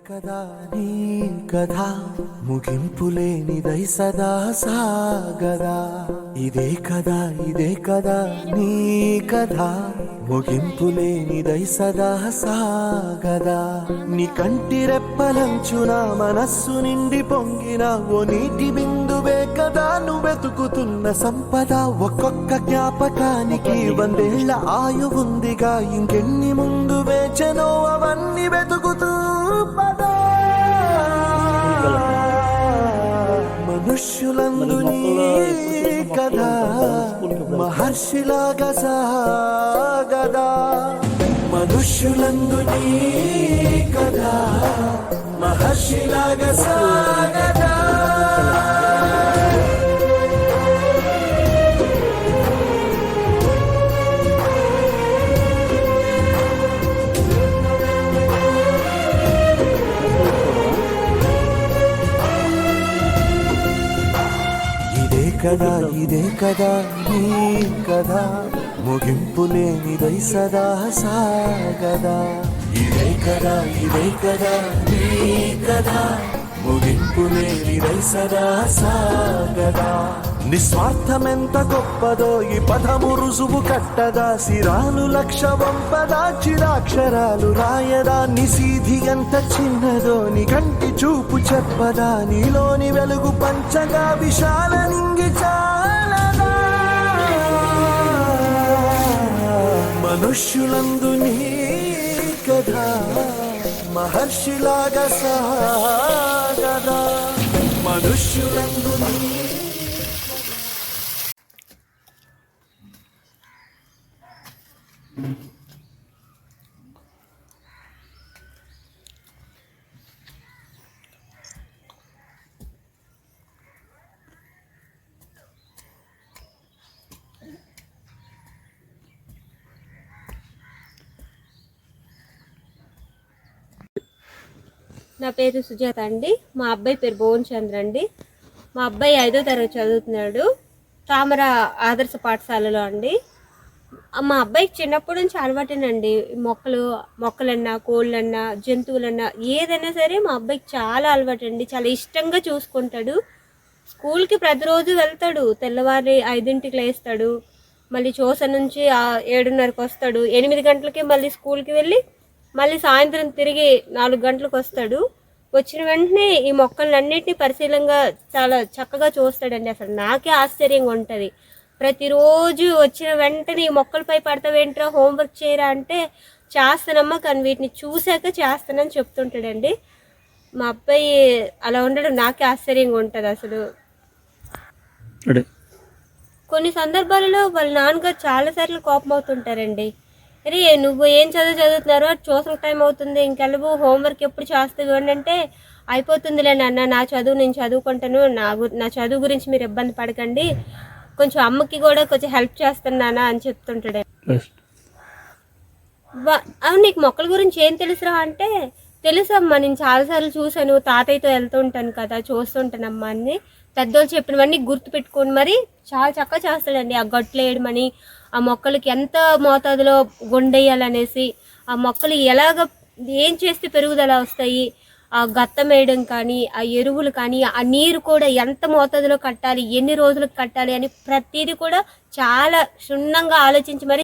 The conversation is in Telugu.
కదా నీ కథ ముగింపులేనిదై సదా సాగదా ఇదే కదా నీ కథ ముగింపులేనిదై సదా సాగదా నీ కంటి రెప్పలంచున మనస్సు నిండి పొంగిన ఓ నీటి బిందువే కదా నువ్వెతుకుతున్న సంపద ఒక్కొక్క జ్ఞాపకానికి 100 ఏళ్ల ఆయువుందిగా ఇంకెన్ని ముందు వేచనో అవన్నీ వెతుకుతూ మనుష్యులందు నీ కథ మహర్షిలాగా సాగదా మనుష్యులందు నీ కథ మహర్షిలాగా సాగదా ఇదే కదా నీ కథ ముగింపులేనిదై సదా సాగదా ఇదే కదా నీ కథ ముగింపులేనిదై సదా సాగదా నిస్వార్థమెంత గొప్పదో ఈ పదము రుజువు కట్టదా సిరాలు లక్ష వంపదా చిరాక్షరాలు రాయదా నిసీధి ఎంత చిన్నదో నీ కంటి చూపు చెప్పదా నీలోని వెలుగు పంచగా విశాల నింగి చాలదా మనుష్యులందు నీ కథ మహర్షిలాగా సాగదా మనుష్యులందు నీ నా పేరు సుజాత అండి. మా అబ్బాయి పేరు భువన్ చంద్ర అండి. మా అబ్బాయి 5వ తరగతి చదువుతున్నాడు తామర ఆదర్శ పాఠశాలలో అండి. మా అబ్బాయికి చిన్నప్పటి నుంచి అలవాటేనండి. మొక్కలన్నా కోళ్ళన్నా జంతువులన్నా ఏదైనా సరే మా అబ్బాయికి చాలా అలవాటండి. చాలా ఇష్టంగా చూసుకుంటాడు. స్కూల్కి ప్రతిరోజు వెళ్తాడు. తెల్లవారి 5ంటికి లేస్తాడు. మళ్ళీ ట్యూషన్ నుంచి 7:30కి వస్తాడు. 8 గంటలకి మళ్ళీ స్కూల్కి వెళ్ళి మళ్ళీ సాయంత్రం తిరిగి 4 గంటలకు వస్తాడు. వచ్చిన వెంటనే ఈ మొక్కలన్నిటిని పరిశీలనగా చాలా చక్కగా చూస్తాడండి. అసలు నాకే ఆశ్చర్యంగా ఉంటుంది. ప్రతిరోజు వచ్చిన వెంటనే ఈ మొక్కలపై పడతావేంట్రా, హోంవర్క్ చేయరా అంటే చేస్తానమ్మా, కానీ వీటిని చూశాక చేస్తానని చెప్తుంటాడండి. మా అబ్బాయి అలా ఉండడం నాకే ఆశ్చర్యంగా ఉంటుంది. అసలు కొన్ని సందర్భాలలో వాళ్ళ నాన్నగారు చాలాసార్లు కోపం అవుతుంటారండి. అరే నువ్వు ఏం చదువుతున్నారు, ట్యూషన్ టైం అవుతుంది, ఇంకెళ్ళవు, హోంవర్క్ ఎప్పుడు చేస్తావు అని అంటే అయిపోతుందిలే నాన్న, నా చదువు నేను చదువుకుంటాను, నా చదువు గురించి మీరు ఇబ్బంది పడకండి, కొంచెం అమ్మకి కూడా కొంచెం హెల్ప్ చేస్తున్నానా అని చెప్తుంటాడు. అవును నీకు మొక్కల గురించి ఏం తెలుసురా అంటే, తెలుసమ్మా, నేను చాలాసార్లు చూశాను, తాతయ్యతో వెళ్తుంటాను కదా, చూస్తుంటానమ్మా అని పెద్దోళ్ళు చెప్పినవన్నీ గుర్తు పెట్టుకొని మరి చాలా చక్కగా చేస్తాడండి. ఆ గట్లు వేయడమని, ఆ మొక్కలకి ఎంత మోతాదులో గుండెయ్యాలనేసి, ఆ మొక్కలు ఏం చేస్తే పెరుగుదల వస్తాయి, ఆ గత్తం వేయడం కానీ, ఆ ఎరువులు కానీ, ఆ నీరు కూడా ఎంత మోతాదులో కట్టాలి, ఎన్ని రోజులకు కట్టాలి అని ప్రతిదీ కూడా చాలా క్షుణ్ణంగా ఆలోచించి మరి